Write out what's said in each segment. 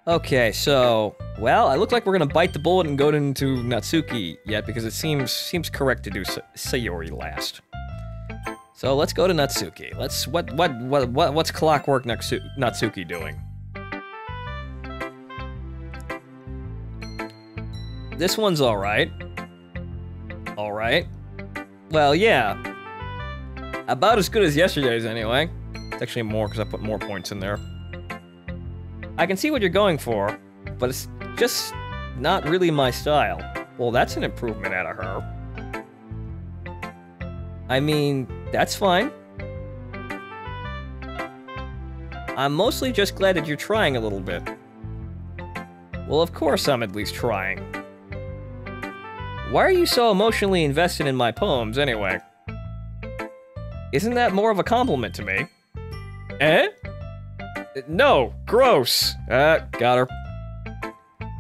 Okay, so, well, I look like we're gonna bite the bullet and go into Natsuki yet because it seems correct to do Sayori last. So let's go to Natsuki. What's Clockwork Natsuki doing? This one's alright. Alright. Well, yeah. About as good as yesterday's, anyway. It's actually more, because I put more points in there. I can see what you're going for, but it's just not really my style. Well, that's an improvement out of her. I mean, that's fine. I'm mostly just glad that you're trying a little bit. Well, of course I'm at least trying. Why are you so emotionally invested in my poems, anyway? Isn't that more of a compliment to me? Eh? No, gross. Got her.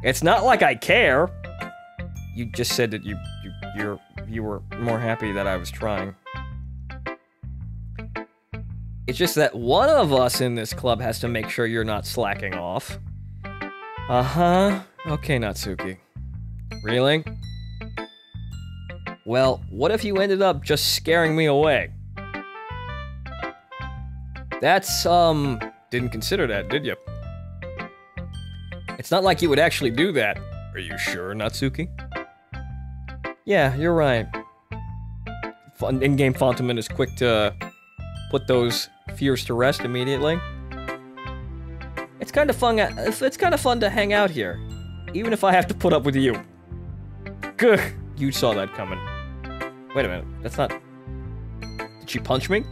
It's not like I care. You just said that you were more happy that I was trying. It's just that one of us in this club has to make sure you're not slacking off. Uh-huh. Okay, Natsuki. Really? Well, what if you ended up just scaring me away? That's, didn't consider that, did you? It's not like you would actually do that. Are you sure, Natsuki? Yeah, you're right. In-game Fontaine is quick to put those fears to rest immediately. It's kind of fun to hang out here, even if I have to put up with you. Gah, you saw that coming. Wait a minute, that's not... Did she punch me?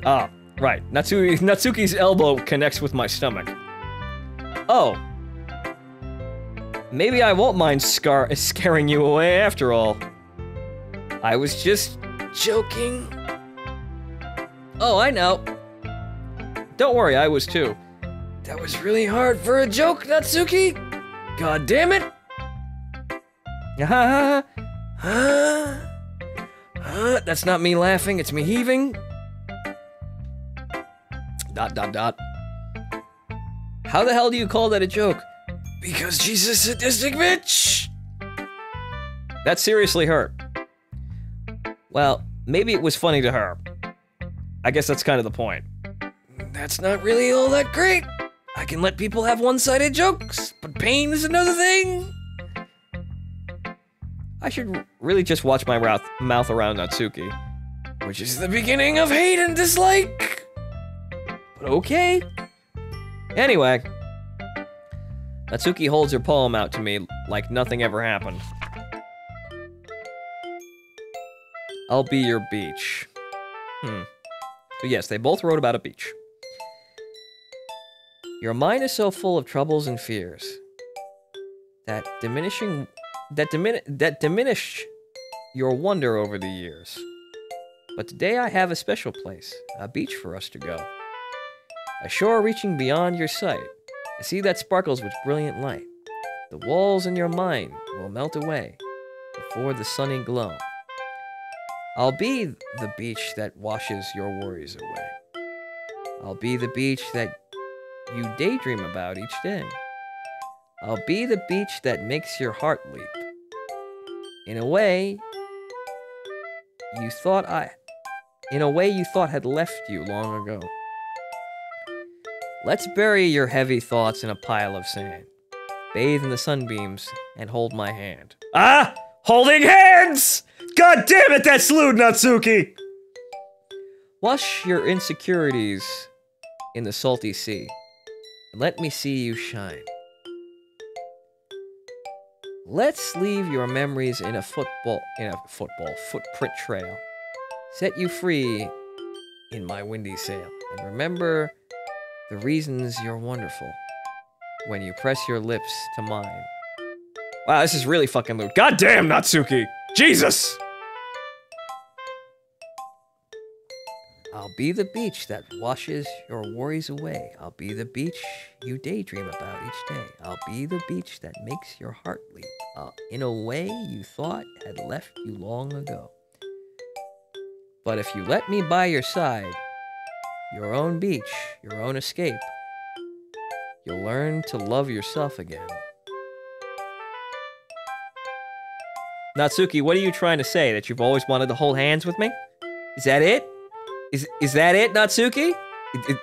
Ah, right. Natsuki's elbow connects with my stomach. Oh. Maybe I won't mind scaring you away after all. I was just joking. Oh, I know. Don't worry, I was too. That was really hard for a joke, Natsuki. God damn it. That's not me laughing, it's me heaving. ... How the hell do you call that a joke? Because she's a sadistic bitch! That seriously hurt. Well, maybe it was funny to her. I guess that's kind of the point. That's not really all that great. I can let people have one-sided jokes, but pain is another thing. I should really just watch my mouth around Natsuki. Which is the beginning of hate and dislike. But okay. Anyway. Natsuki holds her poem out to me like nothing ever happened. I'll be your beach. So yes, they both wrote about a beach. Your mind is so full of troubles and fears that diminish your wonder over the years. But today I have a special place, a beach for us to go. A shore reaching beyond your sight, a sea that sparkles with brilliant light. The walls in your mind will melt away before the sunny glow. I'll be the beach that washes your worries away. I'll be the beach that you daydream about each day. I'll be the beach that makes your heart leap. In a way you thought had left you long ago. Let's bury your heavy thoughts in a pile of sand. Bathe in the sunbeams and hold my hand. Ah! Holding hands! God damn it, that's lewd, Natsuki! Wash your insecurities in the salty sea. And let me see you shine. Let's leave your memories in a footprint trail. Set you free in my windy sail. And remember the reasons you're wonderful when you press your lips to mine. Wow, this is really fucking lewd. God damn, Natsuki! Jesus! I'll be the beach that washes your worries away. I'll be the beach you daydream about each day. I'll be the beach that makes your heart leap. In a way you thought had left you long ago. But if you let me by your side, your own beach, your own escape, you'll learn to love yourself again. Natsuki, what are you trying to say? That you've always wanted to hold hands with me? Is that it? Is that it, Natsuki?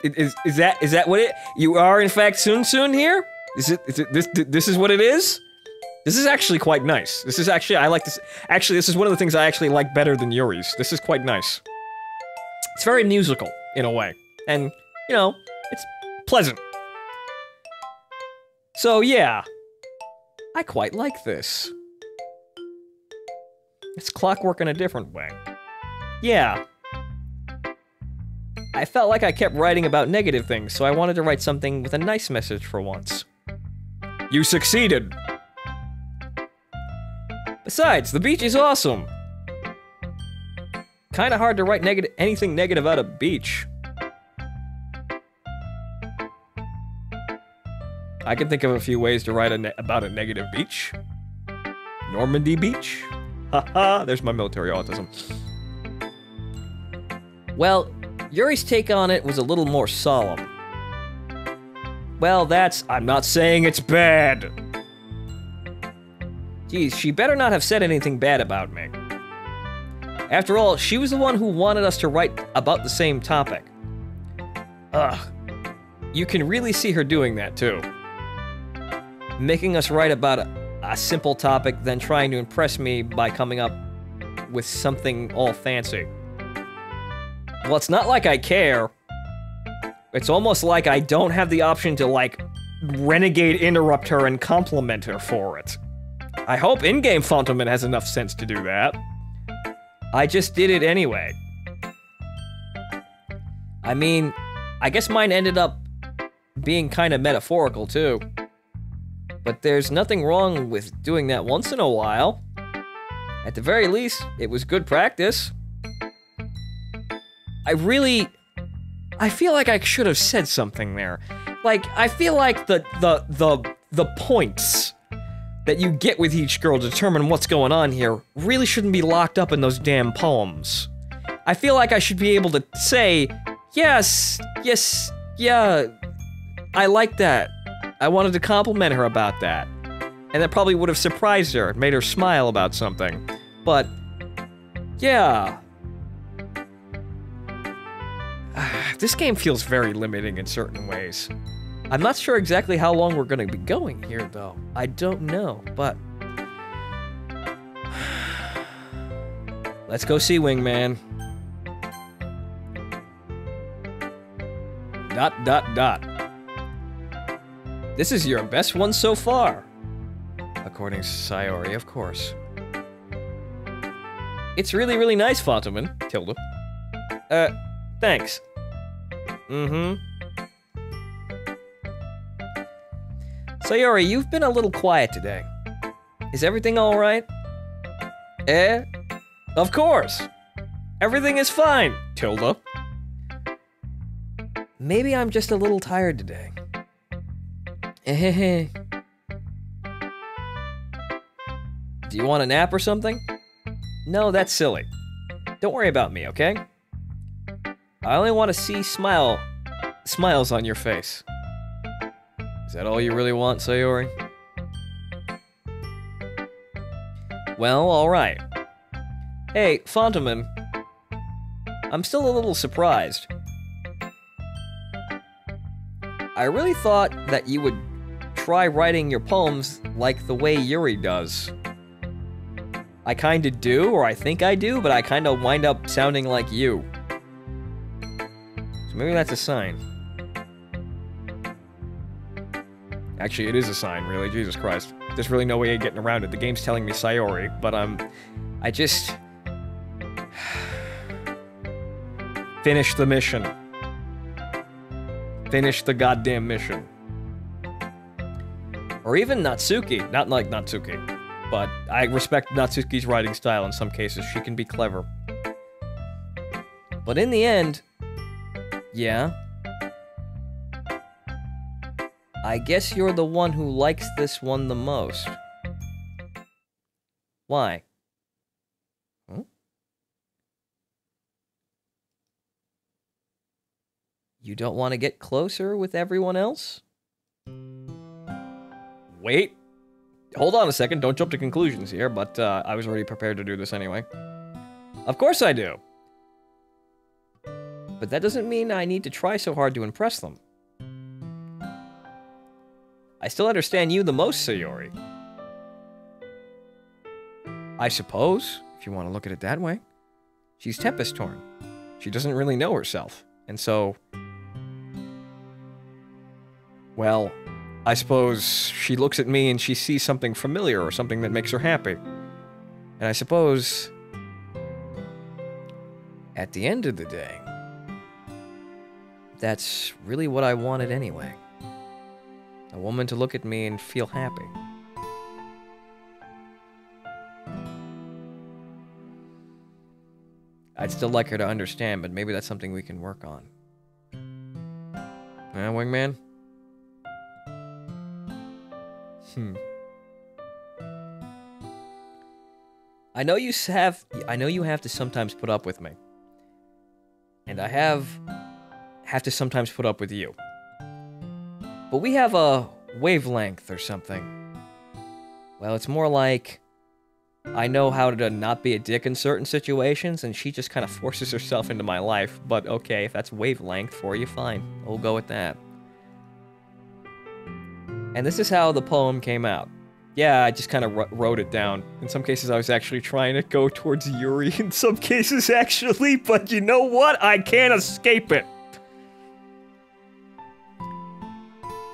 Is that what it? You are in fact soon here? This is what it is? This is actually quite nice. This is actually, I like this. Actually, this is one of the things I actually like better than Yuri's. This is quite nice. It's very musical, in a way. And, you know, it's pleasant. So, yeah. I quite like this. It's clockwork in a different way. Yeah. I felt like I kept writing about negative things, so I wanted to write something with a nice message for once. You succeeded! Besides, the beach is awesome! Kinda hard to write anything negative out of beach. I can think of a few ways to write about a negative beach. Normandy Beach? Haha, there's my military autism. Well, Yuri's take on it was a little more solemn. Well, I'm not saying it's bad. Geez, she better not have said anything bad about me. After all, she was the one who wanted us to write about the same topic. Ugh. You can really see her doing that, too. Making us write about a simple topic, then trying to impress me by coming up with something all fancy. Well, it's not like I care. It's almost like I don't have the option to, like, renegade interrupt her and compliment her for it. I hope in-game Fontaman has enough sense to do that. I just did it anyway. I mean, I guess mine ended up being kind of metaphorical, too. But there's nothing wrong with doing that once in a while. At the very least, it was good practice. I feel like I should have said something there. Like, I feel like the points that you get with each girl to determine what's going on here really shouldn't be locked up in those damn poems. I feel like I should be able to say, yes, yeah, I like that. I wanted to compliment her about that. And that probably would have surprised her, made her smile about something. But, yeah. This game feels very limiting in certain ways. I'm not sure exactly how long we're gonna be going here, though. I don't know, but... Let's go see Wingman. ... This is your best one so far. According to Sayori, of course. It's really, really nice, Fontaman. Tilda. Thanks. Sayori, you've been a little quiet today. Is everything alright? Of course! Everything is fine, Tilda. Maybe I'm just a little tired today. Do you want a nap or something? No, that's silly. Don't worry about me, okay? I only want to see smiles on your face. Is that all you really want, Sayori? Well, alright. Hey, Fontaman. I'm still a little surprised. I really thought that you would try writing your poems like the way Yuri does. I kinda do, or I think I do, but I kinda wind up sounding like you. So maybe that's a sign. Actually, it is a sign, really. Jesus Christ. There's really no way of getting around it. The game's telling me Sayori, but I just... Finish the mission. Finish the goddamn mission. Or even Natsuki. Not like Natsuki. But I respect Natsuki's writing style in some cases. She can be clever. But in the end... Yeah... I guess you're the one who likes this one the most. Why? Hmm? You don't want to get closer with everyone else? Wait. Hold on a second. Don't jump to conclusions here, but I was already prepared to do this anyway. Of course I do. But that doesn't mean I need to try so hard to impress them. I still understand you the most, Sayori. I suppose, if you want to look at it that way. She's tempest-torn. She doesn't really know herself. And so... well, I suppose she looks at me and she sees something familiar or something that makes her happy. And I suppose... at the end of the day... that's really what I wanted anyway. A woman to look at me and feel happy. I'd still like her to understand, but maybe that's something we can work on. Yeah, wingman? I know you have to sometimes put up with me. And I have to sometimes put up with you. But we have a wavelength or something. Well, it's more like I know how to not be a dick in certain situations, and she just kind of forces herself into my life. But okay, if that's wavelength for you, fine. We'll go with that. And this is how the poem came out. Yeah, I just kind of wrote it down. In some cases, I was actually trying to go towards Yuri. In some cases, actually, but you know what? I can't escape it.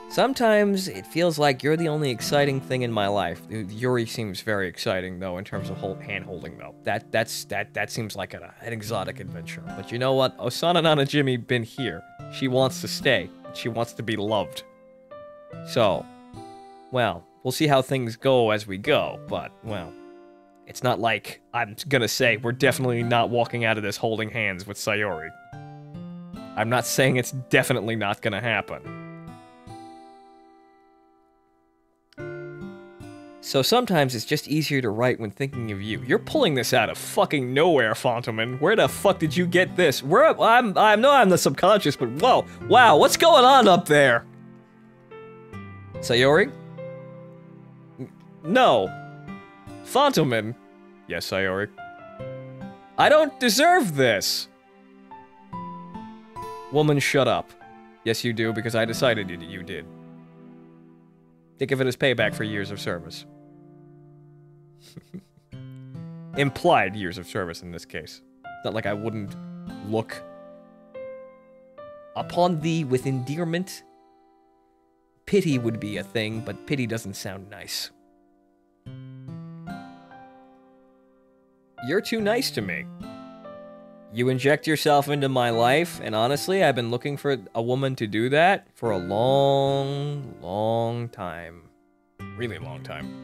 Sometimes it feels like you're the only exciting thing in my life. Yuri seems very exciting, though, in terms of hand-holding, though. That seems like an exotic adventure. But you know what? Osana Nanajimi been here. She wants to stay. She wants to be loved. So, well, we'll see how things go as we go, but, well, it's not like I'm gonna say we're definitely not walking out of this holding hands with Sayori. I'm not saying it's definitely not gonna happen. So sometimes it's just easier to write when thinking of you. You're pulling this out of fucking nowhere, Fontelman. Where the fuck did you get this? I know I'm the subconscious, but whoa, wow, what's going on up there? Sayori? No. Fontelman? Yes, Sayori. I don't deserve this. Woman, shut up. Yes, you do, because I decided you did. Think of it as payback for years of service. Implied years of service in this case. It's not like I wouldn't look upon thee with endearment. Pity would be a thing, but pity doesn't sound nice. You're too nice to me. You inject yourself into my life, and honestly, I've been looking for a woman to do that for a long, long time. Really long time.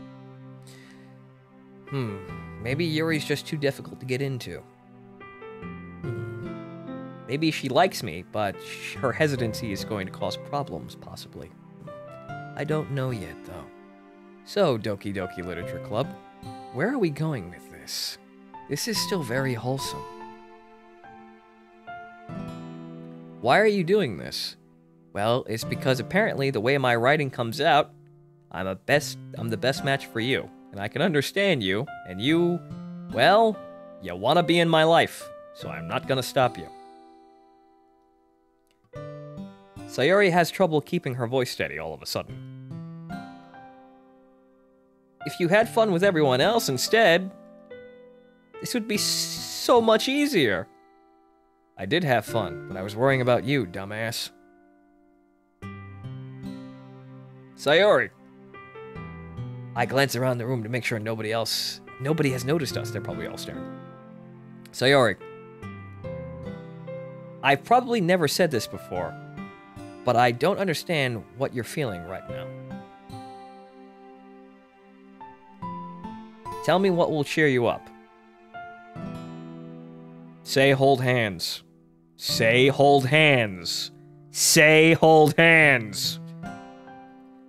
Maybe Yuri's just too difficult to get into. Maybe she likes me, but her hesitancy is going to cause problems, possibly. I don't know yet, though. So, Doki Doki Literature Club, where are we going with this? This is still very wholesome. Why are you doing this? Well, it's because apparently the way my writing comes out, I'm the best match for you. And I can understand you, and you, well, you want to be in my life, so I'm not gonna stop you. Sayori has trouble keeping her voice steady all of a sudden. If you had fun with everyone else instead, this would be so much easier. I did have fun, but I was worrying about you, dumbass. Sayori. I glance around the room to make sure nobody has noticed us. They're probably all staring. Sayori. I've probably never said this before, but I don't understand what you're feeling right now. Tell me what will cheer you up. Say hold hands. Say hold hands. Say hold hands.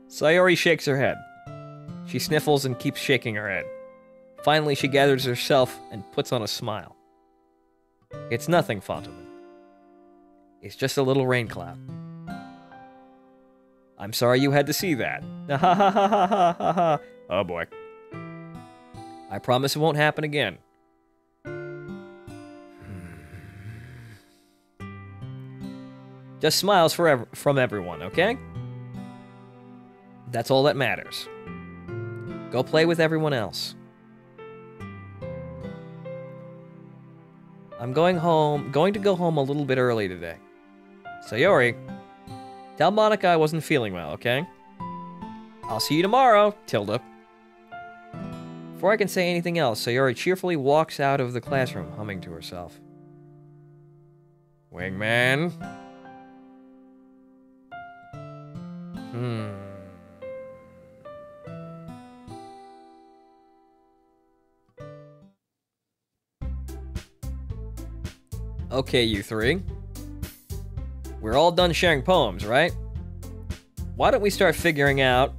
Sayori shakes her head. She sniffles and keeps shaking her head. Finally, she gathers herself and puts on a smile. It's nothing, Fontelman. It's just a little rain cloud. I'm sorry you had to see that. Ha ha ha ha ha ha ha. Oh boy. I promise it won't happen again. Just smiles from everyone, okay? That's all that matters. Go play with everyone else. I'm going to go home a little bit early today. Sayori, tell Monica I wasn't feeling well, okay? I'll see you tomorrow, Tilda. Before I can say anything else, Sayori cheerfully walks out of the classroom, humming to herself. Wingman. Okay, you three. We're all done sharing poems, right? Why don't we start figuring out...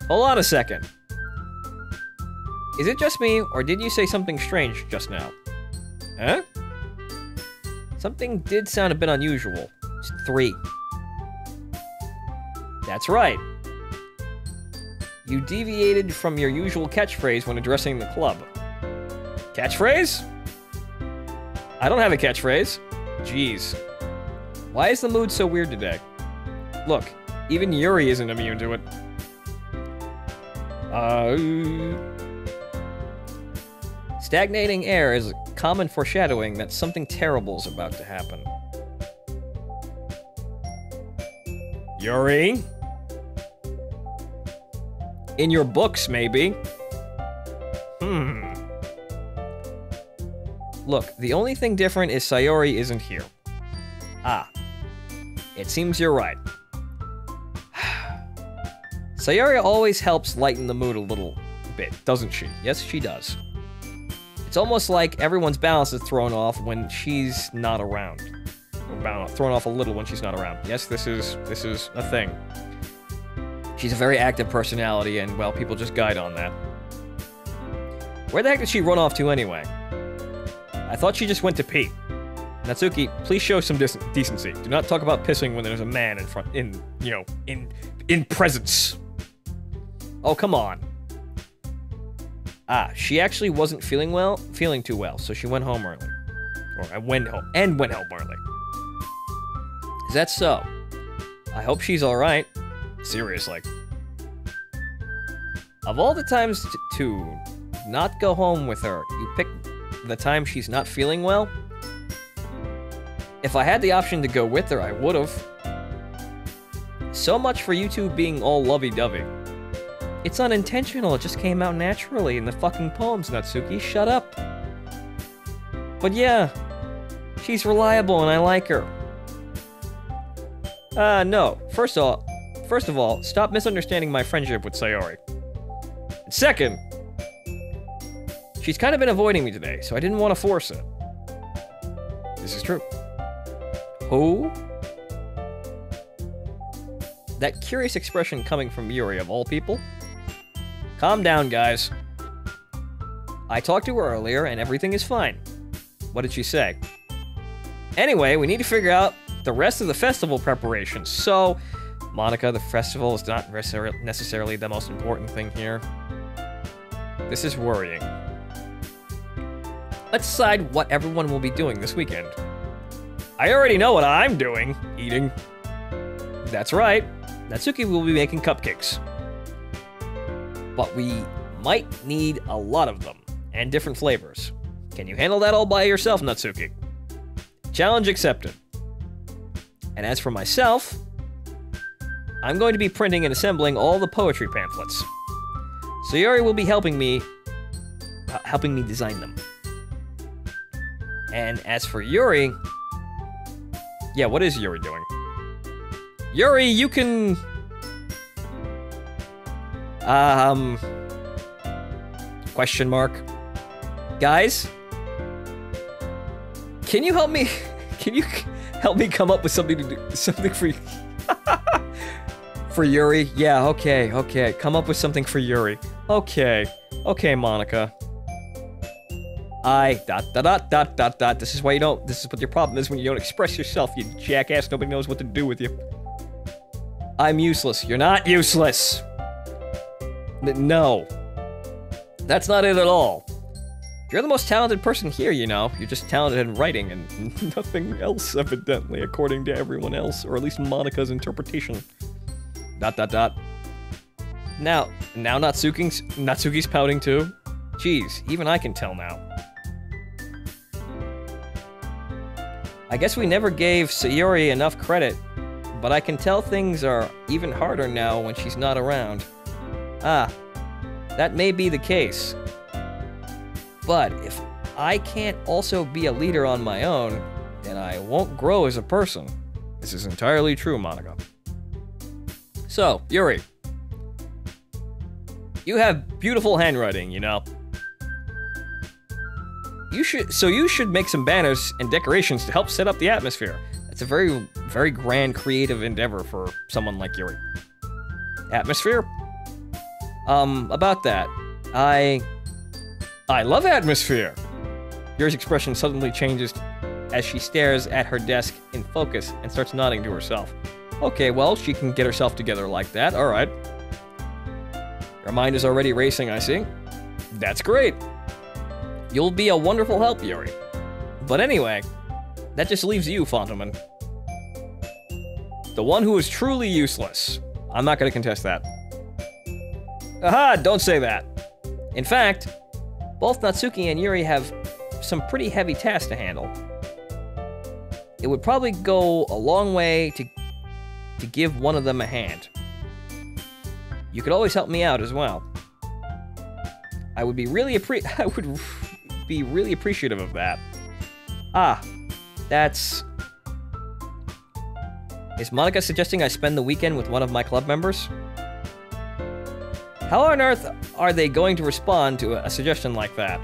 Hold on a second. Is it just me, or did you say something strange just now? Huh? Something did sound a bit unusual. It's 3. That's right. You deviated from your usual catchphrase when addressing the club. Catchphrase? I don't have a catchphrase. Jeez. Why is the mood so weird today? Look, even Yuri isn't immune to it. Stagnating air is a common foreshadowing that something terrible is about to happen. Yuri? In your books, maybe. Look, the only thing different is Sayori isn't here. Ah. It seems you're right. Sayori always helps lighten the mood a little bit, doesn't she? Yes, she does. It's almost like everyone's balance is thrown off when she's not around. Thrown off a little when she's not around. Yes, this is a thing. She's a very active personality, and, well, people just guide on that. Where the heck did she run off to anyway? I thought she just went to pee. Natsuki, please show some decency. Do not talk about pissing when there's a man in presence. Oh, come on. Ah, she actually wasn't feeling too well, so she went home early. Or went home early. Is that so? I hope she's alright. Seriously. Of all the times to not go home with her, you pick the time she's not feeling well? If I had the option to go with her, I would've. So much for you two being all lovey-dovey. It's unintentional, it just came out naturally in the fucking poems, Natsuki. Shut up. But yeah, she's reliable and I like her. No. First of all, stop misunderstanding my friendship with Sayori. And second, she's kind of been avoiding me today, so I didn't want to force it. This is true. Who? That curious expression coming from Yuri, of all people? Calm down, guys. I talked to her earlier, and everything is fine. What did she say? Anyway, we need to figure out the rest of the festival preparations. So, Monica, the festival is not necessarily the most important thing here. This is worrying. Let's decide what everyone will be doing this weekend. I already know what I'm doing. Eating. That's right. Natsuki will be making cupcakes. But we might need a lot of them, and different flavors. Can you handle that all by yourself, Natsuki? Challenge accepted. And as for myself, I'm going to be printing and assembling all the poetry pamphlets. Sayori will be helping me design them. And as for Yuri... Yeah, what is Yuri doing? Yuri, you can... Question mark. Guys? Can you help me... Can you help me come up with something to do... Something for... For Yuri? Yeah, okay. Come up with something for Yuri. Okay, Monica. This is why you don't... This is what your problem is when you don't express yourself, you jackass. Nobody knows what to do with you. I'm useless. You're not useless. No. That's not it at all. You're the most talented person here, you know. You're just talented in writing and nothing else, evidently, according to everyone else, or at least Monika's interpretation. ... Now Natsuki's pouting too? Jeez, even I can tell now. I guess we never gave Sayori enough credit, but I can tell things are even harder now when she's not around. Ah, that may be the case. But if I can't also be a leader on my own, then I won't grow as a person. This is entirely true, Monika. So, Yuri. You have beautiful handwriting, you know. You should make some banners and decorations to help set up the atmosphere. That's a very, very grand creative endeavor for someone like Yuri. Atmosphere? About that. I love atmosphere! Yuri's expression suddenly changes as she stares at her desk in focus and starts nodding to herself. Okay, well, she can get herself together like that, alright. Your mind is already racing, I see. That's great! You'll be a wonderful help, Yuri. But anyway, that just leaves you, Fontaman. The one who is truly useless. I'm not gonna contest that. Aha! Don't say that! In fact, both Natsuki and Yuri have some pretty heavy tasks to handle. It would probably go a long way to give one of them a hand. You could always help me out as well. I would be really appreciative of that. Ah, that's... Is Monika suggesting I spend the weekend with one of my club members? How on earth are they going to respond to a suggestion like that?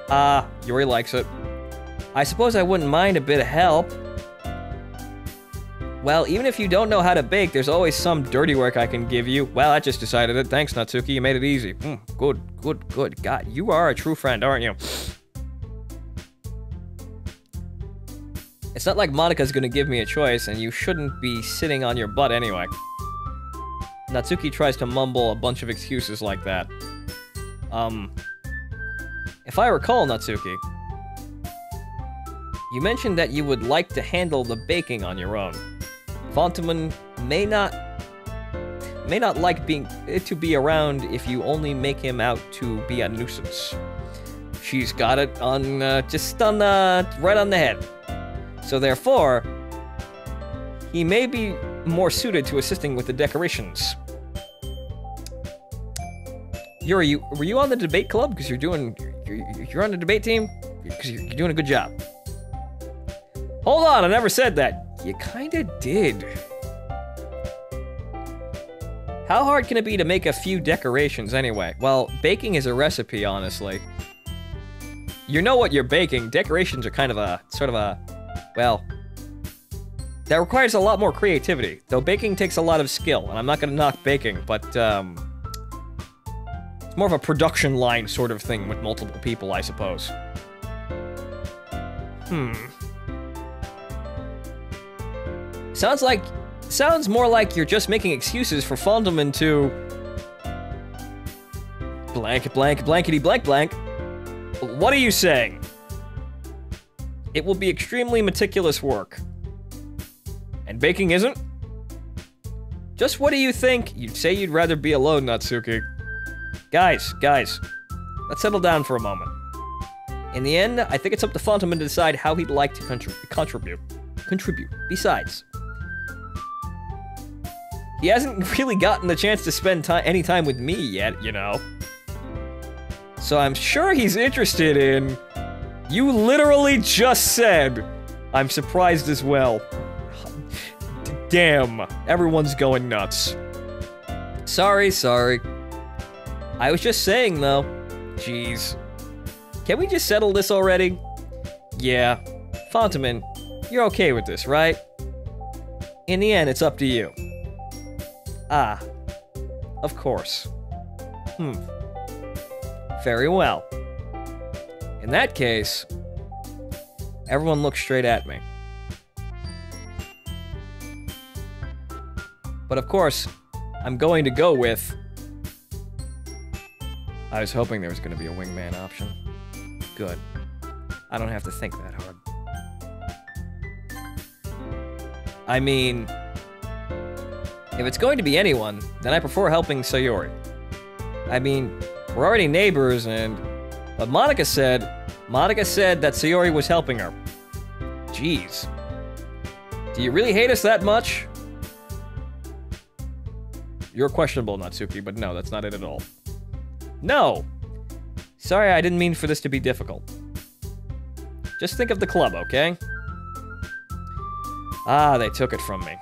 Ah, Yuri likes it. I suppose I wouldn't mind a bit of help. Well, even if you don't know how to bake, there's always some dirty work I can give you. Well, I just decided it. Thanks, Natsuki. You made it easy. Good. God, you are a true friend, aren't you? It's not like Monika's gonna give me a choice, and you shouldn't be sitting on your butt anyway. Natsuki tries to mumble a bunch of excuses like that. If I recall, Natsuki, you mentioned that you would like to handle the baking on your own. Fontaman may not like to be around if you only make him out to be a nuisance. She's got it on, right on the head. So therefore, he may be more suited to assisting with the decorations. Yuri, were you on the debate club? Because you're on the debate team? Because you're doing a good job. Hold on, I never said that. You kinda did. How hard can it be to make a few decorations anyway? Well, baking is a recipe, honestly. You know what you're baking. Decorations are kind of a, well, that requires a lot more creativity. Though baking takes a lot of skill, and I'm not gonna knock baking, but, it's more of a production line sort of thing with multiple people, I suppose. Sounds more like you're just making excuses for Fondelman to... blankety blank. What are you saying? It will be extremely meticulous work. And baking isn't? Just what do you think? You'd say you'd rather be alone, Natsuki. Guys, let's settle down for a moment. In the end, I think it's up to Fontaman to decide how he'd like to contribute. Besides, he hasn't really gotten the chance to spend any time with me yet, you know. So I'm sure he's interested in... You literally just said, I'm surprised as well. Damn, everyone's going nuts. Sorry. I was just saying, though. Jeez. Can we just settle this already? Yeah. Fontaman, you're okay with this, right? In the end, it's up to you. Ah. Of course. Very well. In that case, everyone look straight at me. But of course, I'm going to go with... I was hoping there was going to be a wingman option. Good. I don't have to think that hard. I mean... if it's going to be anyone, then I prefer helping Sayori. I mean, we're already neighbors and... but Monica said that Sayori was helping her. Jeez. Do you really hate us that much? You're questionable, Natsuki, but no, that's not it at all. No! Sorry, I didn't mean for this to be difficult. Just think of the club, okay? Ah, they took it from me.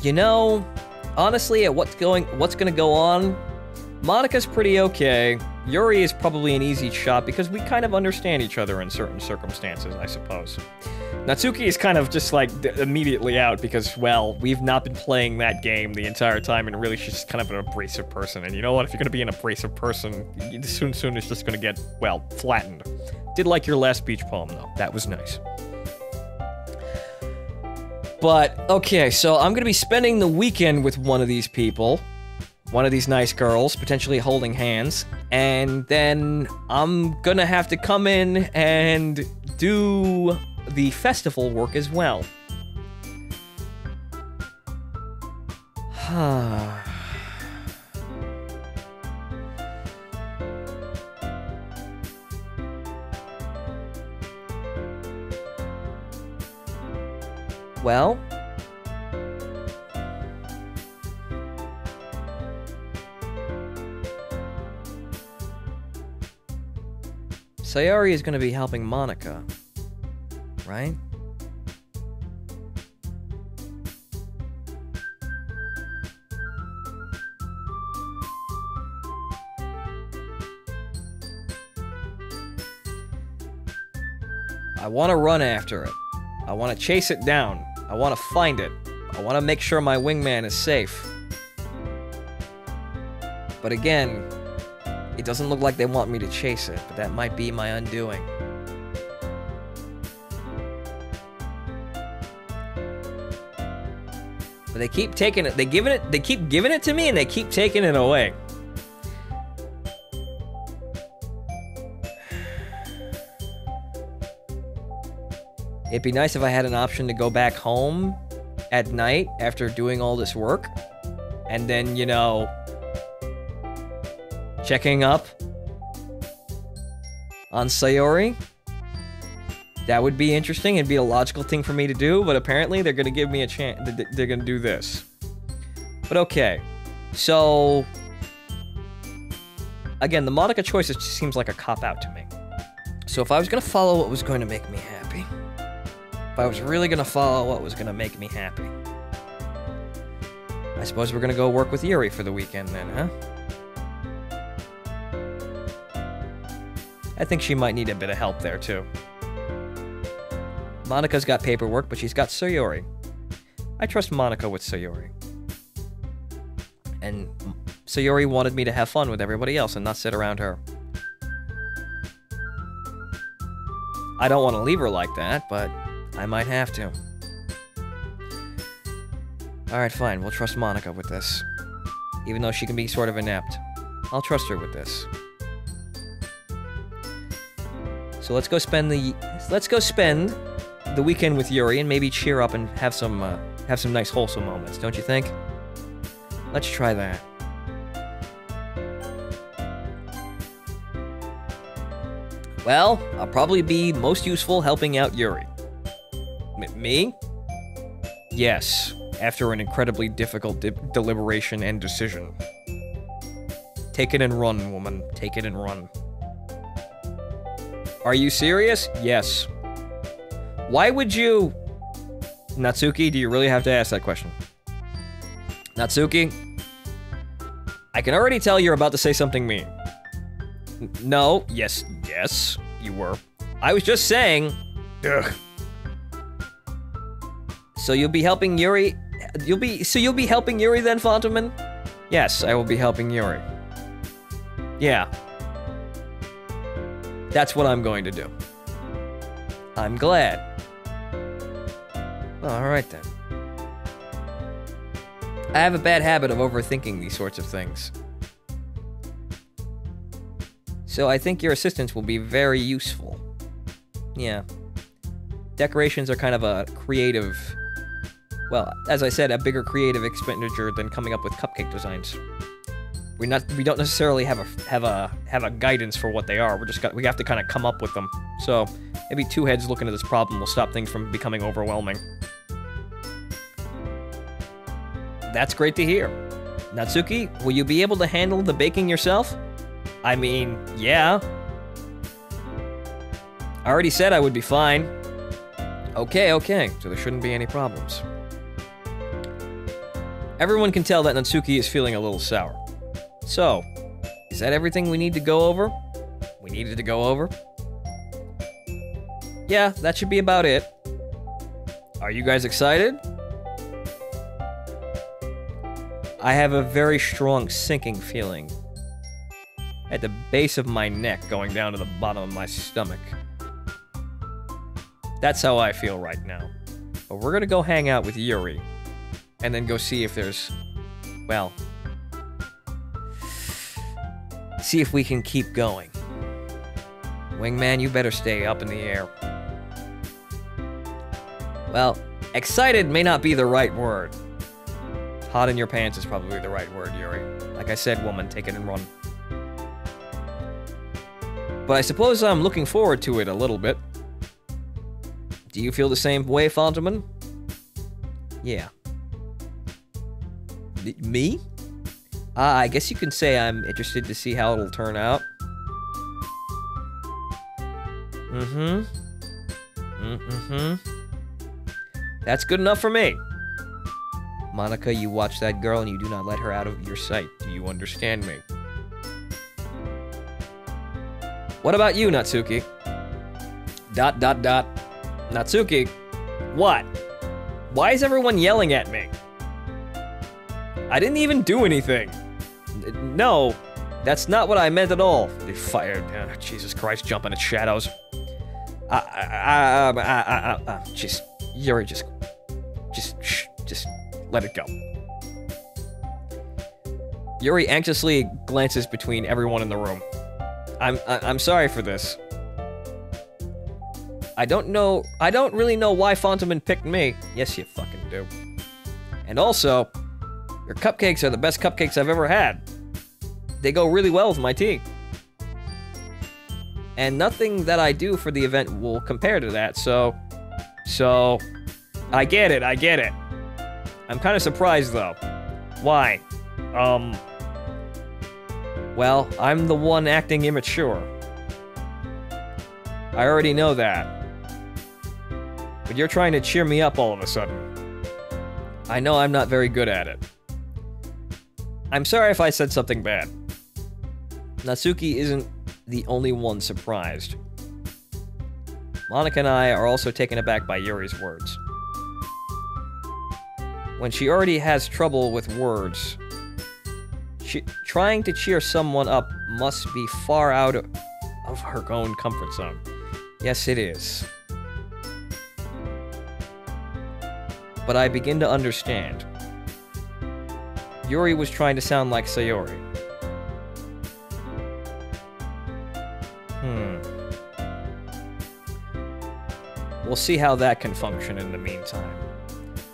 You know, honestly, at what's gonna go on, Monica's pretty okay. Yuri is probably an easy shot because we kind of understand each other in certain circumstances, I suppose. Natsuki is kind of just like immediately out because, well, we've not been playing that game the entire time, and really she's just kind of an abrasive person. And you know what? If you're gonna be an abrasive person, soon it's just gonna get, well, flattened. Did like your last beach poem though. That was nice. But, okay, so I'm gonna be spending the weekend with one of these people. One of these nice girls, potentially holding hands. And then I'm gonna have to come in and do the festival work as well. Well... Sayori is going to be helping Monica, right? I want to run after it. I want to chase it down. I want to find it. I want to make sure my wingman is safe. But again, it doesn't look like they want me to chase it, but that might be my undoing. But they keep taking it, they keep giving it to me and they keep taking it away. It'd be nice if I had an option to go back home at night after doing all this work. And then, you know, checking up on Sayori. That would be interesting. It'd be a logical thing for me to do, but apparently they're gonna give me a chance. They're gonna do this. But okay. So, again, the Monica choice just seems like a cop-out to me. So if I was gonna follow what was going to make me happy, if I was really gonna follow what was gonna make me happy, I suppose we're gonna go work with Yuri for the weekend then, huh? I think she might need a bit of help there, too. Monica's got paperwork, but she's got Sayori. I trust Monica with Sayori. And Sayori wanted me to have fun with everybody else and not sit around her. I don't want to leave her like that, but I might have to. Alright, fine. We'll trust Monica with this. Even though she can be sort of inept. I'll trust her with this. So let's go spend the weekend with Yuri and maybe cheer up and have some nice wholesome moments, don't you think? Let's try that. Well, I'll probably be most useful helping out Yuri. Me? Yes, after an incredibly difficult deliberation and decision. Take it and run, woman. Take it and run. Are you serious? Yes. Why would you... Natsuki, do you really have to ask that question? Natsuki? I can already tell you're about to say something mean. No. Yes, you were. I was just saying... Ugh. So you'll be helping Yuri You'll be helping Yuri then, Fontaman? Yes, I will be helping Yuri. Yeah. That's what I'm going to do. I'm glad. Alright then. I have a bad habit of overthinking these sorts of things. So I think your assistance will be very useful. Yeah. Decorations are kind of a creative... Well, as I said, a bigger creative expenditure than coming up with cupcake designs. We don't necessarily have a guidance for what they are. We have to kind of come up with them. So maybe two heads looking at this problem will stop things from becoming overwhelming. That's great to hear. Natsuki, will you be able to handle the baking yourself? I mean, yeah. I already said I would be fine. Okay, so there shouldn't be any problems. Everyone can tell that Natsuki is feeling a little sour. So, is that everything we need to go over? We needed to go over? Yeah, that should be about it. Are you guys excited? I have a very strong sinking feeling at the base of my neck going down to the bottom of my stomach. That's how I feel right now. But we're gonna go hang out with Yuri, and then go see if there's, well, see if we can keep going. Wingman, you better stay up in the air. Well, excited may not be the right word. Hot in your pants is probably the right word, Yuri. Like I said, woman, take it and run. But I suppose I'm looking forward to it a little bit. Do you feel the same way, Fontaman? Yeah. Me? I guess you can say I'm interested to see how it'll turn out. That's good enough for me. Monica, you watch that girl and you do not let her out of your sight. Do you understand me? What about you, Natsuki? ... Natsuki? What? Why is everyone yelling at me? I didn't even do anything. No, that's not what I meant at all. They fired. Jesus Christ, jumping at shadows. Yuri, just let it go. Yuri anxiously glances between everyone in the room. I'm sorry for this. I don't really know why Fontaman picked me. Yes, you fucking do. And also, your cupcakes are the best cupcakes I've ever had. They go really well with my tea. And nothing that I do for the event will compare to that, so, I get it. I'm kind of surprised, though. Why? Well, I'm the one acting immature. I already know that. But you're trying to cheer me up all of a sudden. I know I'm not very good at it. I'm sorry if I said something bad. Natsuki isn't the only one surprised. Monica and I are also taken aback by Yuri's words. When she already has trouble with words, trying to cheer someone up must be far out of her own comfort zone. Yes, it is. But I begin to understand. Yuri was trying to sound like Sayori. We'll see how that can function in the meantime.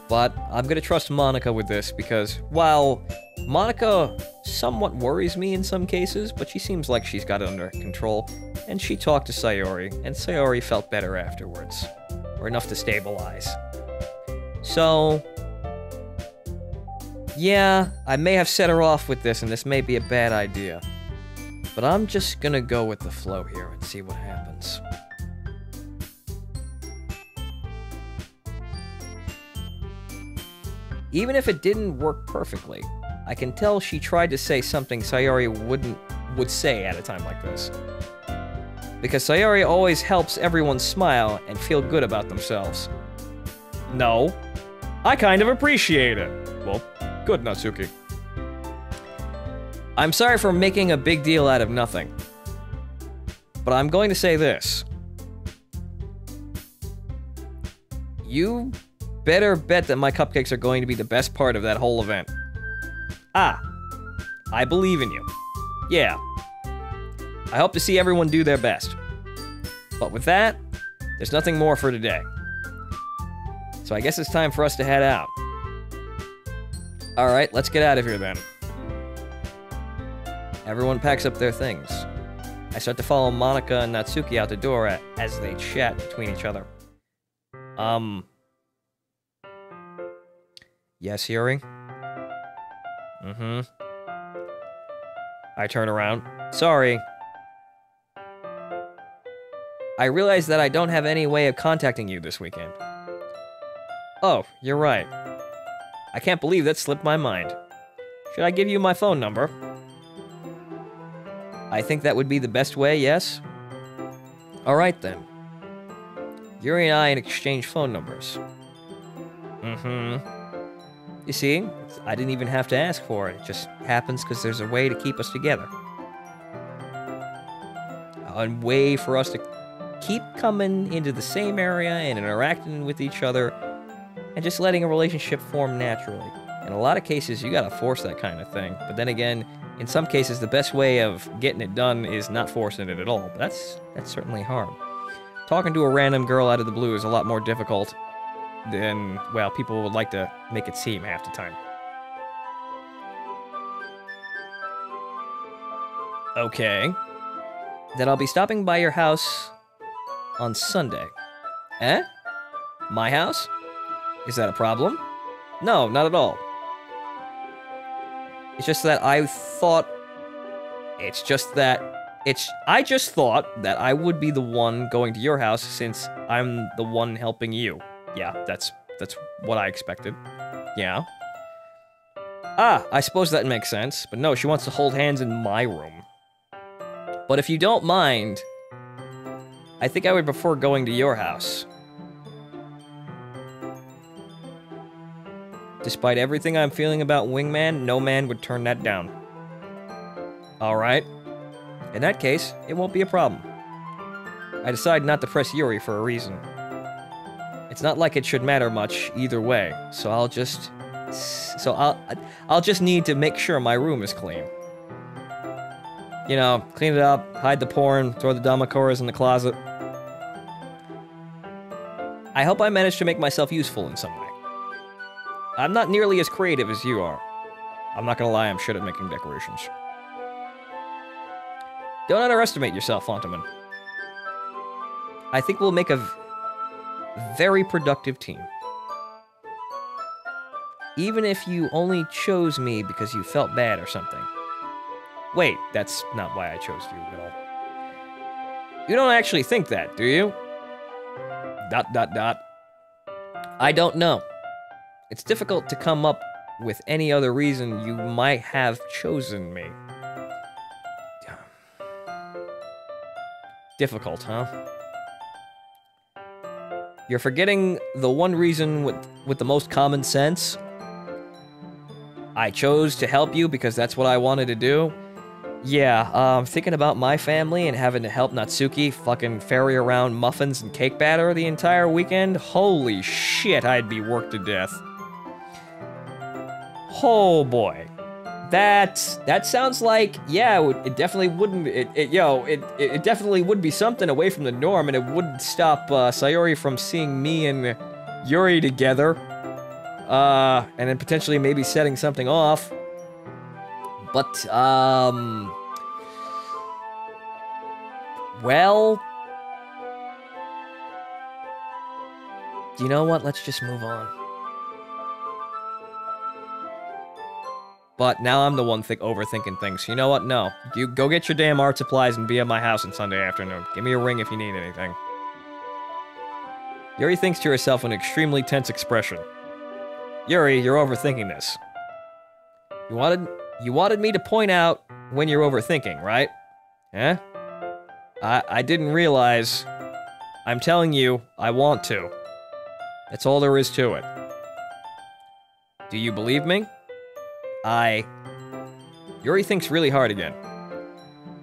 But I'm gonna trust Monica with this because while Monica somewhat worries me in some cases, but she seems like she's got it under control, and she talked to Sayori, and Sayori felt better afterwards, or enough to stabilize. So, yeah, I may have set her off with this, and this may be a bad idea, but I'm just gonna go with the flow here and see what happens. Even if it didn't work perfectly, I can tell she tried to say something Sayori would say at a time like this. Because Sayori always helps everyone smile and feel good about themselves. No. I kind of appreciate it. Well, good, Natsuki. I'm sorry for making a big deal out of nothing. But I'm going to say this. You better bet that my cupcakes are going to be the best part of that whole event. Ah, I believe in you. Yeah. I hope to see everyone do their best. But with that, there's nothing more for today. So I guess it's time for us to head out. Alright, let's get out of here then. Everyone packs up their things. I start to follow Monika and Natsuki out the door as they chat between each other. Yes, Yuri? Mm-hmm. I turn around. Sorry. I realize that I don't have any way of contacting you this weekend. Oh, you're right. I can't believe that slipped my mind. Should I give you my phone number? I think that would be the best way, yes? Alright then. Yuri and I exchange phone numbers. Mm-hmm. You see, I didn't even have to ask for it. It just happens because there's a way to keep us together. A way for us to keep coming into the same area and interacting with each other and just letting a relationship form naturally. In a lot of cases, you gotta force that kind of thing. But then again, in some cases, the best way of getting it done is not forcing it at all. But that's certainly hard. Talking to a random girl out of the blue is a lot more difficult than, well, people would like to make it seem half the time. Okay. Then I'll be stopping by your house on Sunday. Eh? My house? Is that a problem? No, not at all. It's just that I thought... I just thought that I would be the one going to your house since I'm the one helping you. Yeah, that's what I expected. Yeah. Ah, I suppose that makes sense. But no, she wants to hold hands in my room. But if you don't mind, I think I would prefer going to your house. Despite everything I'm feeling about Wingman, no man would turn that down. Alright. In that case, it won't be a problem. I decided not to press Yuri for a reason. It's not like it should matter much either way, so I'll just need to make sure my room is clean. You know, clean it up, hide the porn, throw the Damakuras in the closet. I hope I managed to make myself useful in some way. I'm not nearly as creative as you are. I'm not gonna lie, I'm shit at making decorations. Don't underestimate yourself, Fontaman. I think we'll make a very productive team. Even if you only chose me because you felt bad or something. Wait, that's not why I chose you at all. You don't actually think that, do you? ... I don't know. It's difficult to come up with any other reason you might have chosen me. Difficult, huh? You're forgetting the one reason with the most common sense. I chose to help you because that's what I wanted to do. Yeah, thinking about my family and having to help Natsuki fucking ferry around muffins and cake batter the entire weekend? Holy shit, I'd be worked to death. Oh boy. That sounds like, yeah, it definitely wouldn't, it definitely would be something away from the norm, and it wouldn't stop Sayori from seeing me and Yuri together, and then potentially maybe setting something off. But, well, you know what? Let's just move on. But now I'm the one overthinking things. You know what? No. You go get your damn art supplies and be at my house on Sunday afternoon. Give me a ring if you need anything. Yuri thinks to herself an extremely tense expression. Yuri, you're overthinking this. You wanted me to point out when you're overthinking, right? Eh? I didn't realize. I'm telling you, I want to. That's all there is to it. Do you believe me? Yuri thinks really hard again.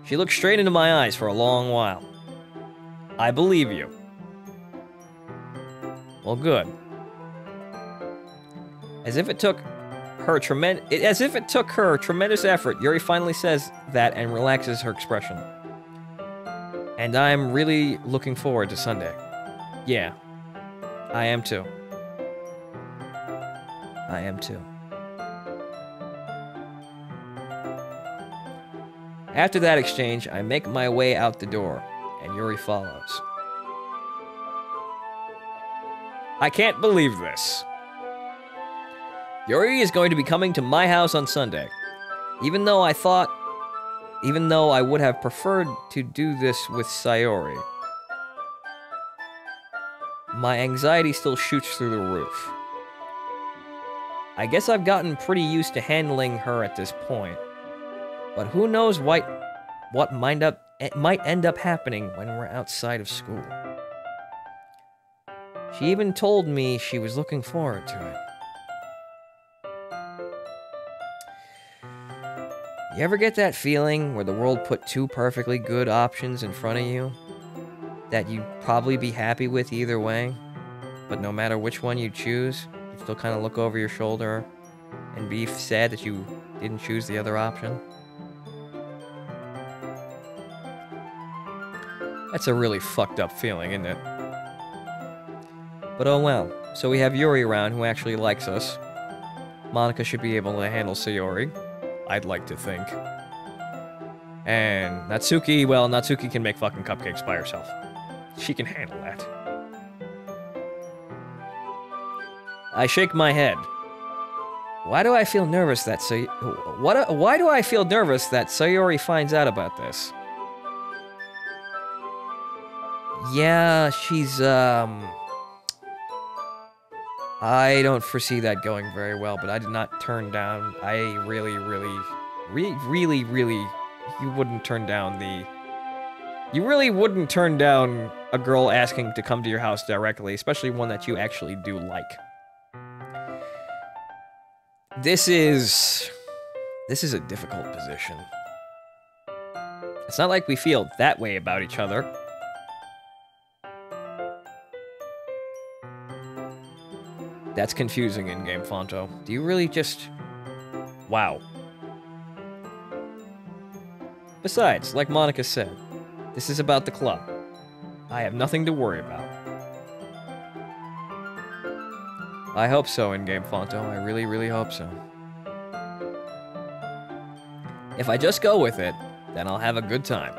She looks straight into my eyes for a long while. I believe you. Well, good. As if it took her tremendous effort, Yuri finally says that and relaxes her expression. And I'm really looking forward to Sunday. Yeah, I am too. I am too. After that exchange, I make my way out the door, and Yuri follows. I can't believe this. Yuri is going to be coming to my house on Sunday. Even though I would have preferred to do this with Sayori, my anxiety still shoots through the roof. I guess I've gotten pretty used to handling her at this point, but who knows what might end up happening when we're outside of school. She even told me she was looking forward to it. You ever get that feeling where the world put two perfectly good options in front of you that you'd probably be happy with either way, but no matter which one you choose, you still kind of look over your shoulder and be sad that you didn't choose the other option? That's a really fucked up feeling, isn't it? But oh well. So we have Yuri around who actually likes us. Monika should be able to handle Sayori, I'd like to think. And Natsuki, well, Natsuki can make fucking cupcakes by herself. She can handle that. I shake my head. Why do I feel nervous that why do I feel nervous that Sayori finds out about this? Yeah, she's, I don't foresee that going very well, but I did not turn down, you wouldn't turn down you really wouldn't turn down a girl asking to come to your house directly, especially one that you actually do like. This is a difficult position. It's not like we feel that way about each other. That's confusing in-game, Fonto. Do you really just... Wow. Besides, like Monika said, this is about the club. I have nothing to worry about. I hope so, in-game, Fonto. I really, really hope so. If I just go with it, then I'll have a good time.